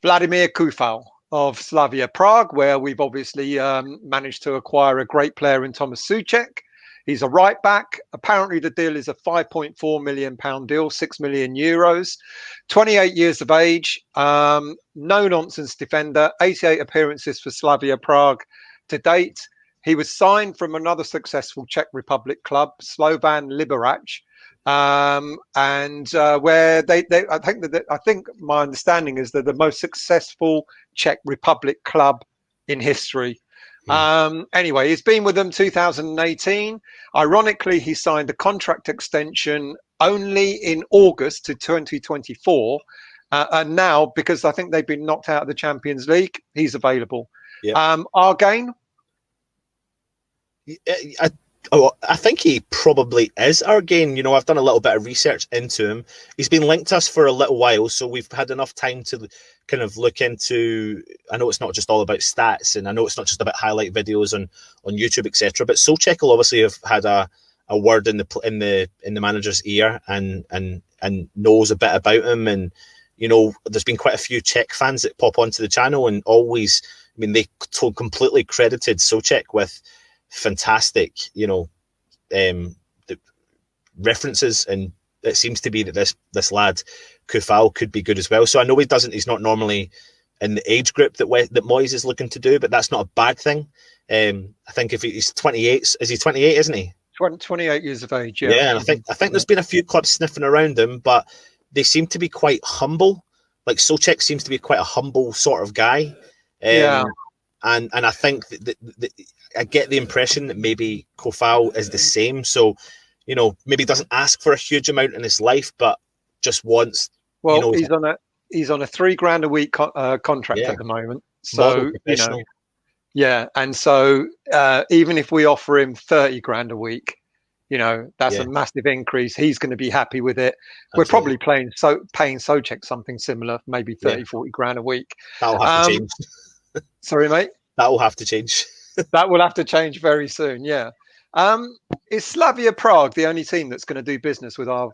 Vladimir Coufal of Slavia Prague, where we've obviously managed to acquire a great player in Thomas Souček. He's a right back. Apparently, the deal is a £5.4 million deal, €6 million. 28 years of age, no nonsense defender, 88 appearances for Slavia Prague to date. He was signed from another successful Czech Republic club, Slovan Liberec, where I think my understanding is they're the most successful Czech Republic club in history. Anyway, he's been with them 2018. Ironically, he signed a contract extension only in August to 2024. And now, because I think they've been knocked out of the Champions League, he's available. Yep. Our gain? I think he probably is our gain. You know, I've done a little bit of research into him. He's been linked to us for a little while, so we've had enough time to kind of look into. I know it's not just all about stats, and I know it's not just about highlight videos on YouTube, etc. But Souček will obviously have had a word in the manager's ear and knows a bit about him. And you know, there's been quite a few Czech fans that pop onto the channel and always. I mean, they completely credited Souček with fantastic, you know, the references, and it seems to be that this lad Coufal could be good as well. So I know he's not normally in the age group that Moyes is looking to do, but that's not a bad thing. I think if he's 28, is he 28, isn't he? 28 years of age, yeah. Yeah, and I think there's been a few clubs sniffing around him, but they seem to be quite humble. Like Souček seems to be quite a humble sort of guy. And I think that I get the impression that maybe Coufal is the same. So, you know, maybe doesn't ask for a huge amount in his life, but just wants. Well, you know, he's on a $3,000 a week contract at the moment. So you know, yeah, and so even if we offer him $30,000 a week, you know, that's a massive increase. He's going to be happy with it. Absolutely. We're probably paying Souček something similar, maybe 40 grand a week. That'll have to change. Sorry, mate. That will have to change. That will have to change very soon. Yeah. Is Slavia Prague the only team that's going to do business with our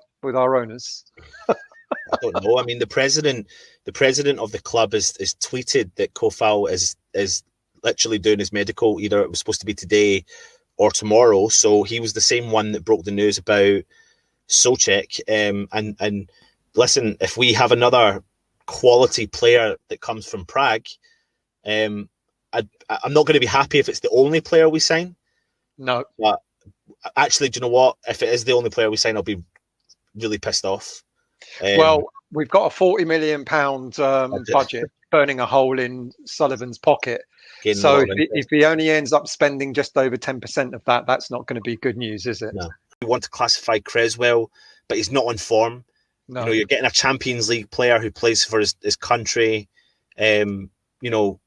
owners? I don't know. I mean, the president of the club has tweeted that Coufal is literally doing his medical. Either it was supposed to be today or tomorrow. So he was the same one that broke the news about Souček. And listen, if we have another quality player that comes from Prague, I'm not going to be happy if it's the only player we sign. No. But actually, do you know what? If it is the only player we sign, I'll be really pissed off. Well, we've got a £40 million budget burning a hole in Sullivan's pocket. So if he only ends up spending just over 10% of that, that's not going to be good news, is it? No. We want to classify Creswell, but he's not on form. No. You know, you're getting a Champions League player who plays for his country. You know,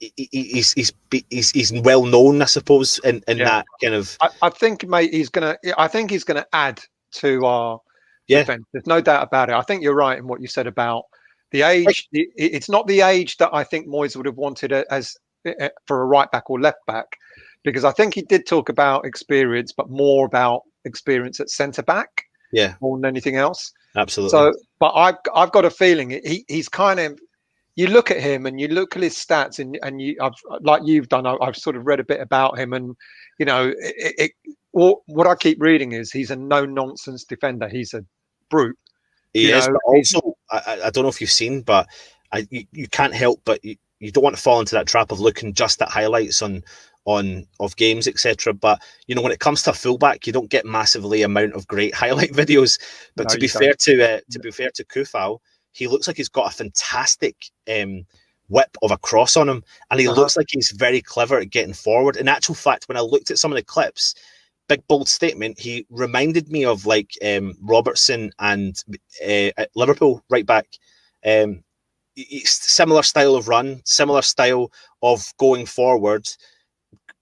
he's well known, I suppose, in that kind of. I think, mate, he's gonna add to our defense. There's no doubt about it. I think you're right in what you said about the age. It's not the age that I think Moyes would have wanted as for a right back or left back, because I think he did talk about experience, but more about experience at centre back. Yeah, more than anything else. Absolutely. So, but I've got a feeling he's kind of. You look at him and you look at his stats, and like you've done. I've sort of read a bit about him, and you know, what I keep reading is he's a no-nonsense defender. He's a brute. He is, but also I don't know if you've seen, but you can't help but you don't want to fall into that trap of looking just at highlights of games, etc. But you know, when it comes to a fullback, you don't get massively amount of great highlight videos. But no, to be fair to Coufal, he looks like he's got a fantastic whip of a cross on him, and he looks like he's very clever at getting forward. In actual fact, when I looked at some of the clips, big bold statement, he reminded me of like Robertson and Liverpool right back. Similar style of run, similar style of going forward.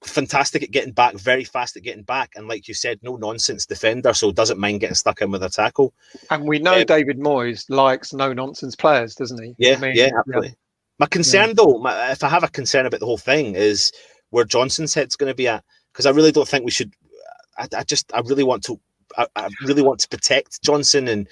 Fantastic at getting back, very fast at getting back, and like you said, no nonsense defender, so doesn't mind getting stuck in with a tackle. And we know David Moyes likes no nonsense players, doesn't he? Yeah, absolutely. Yeah. My concern though, if I have a concern about the whole thing, is where Johnson's head's going to be at, because I really don't think we should. I really want to protect Johnson, and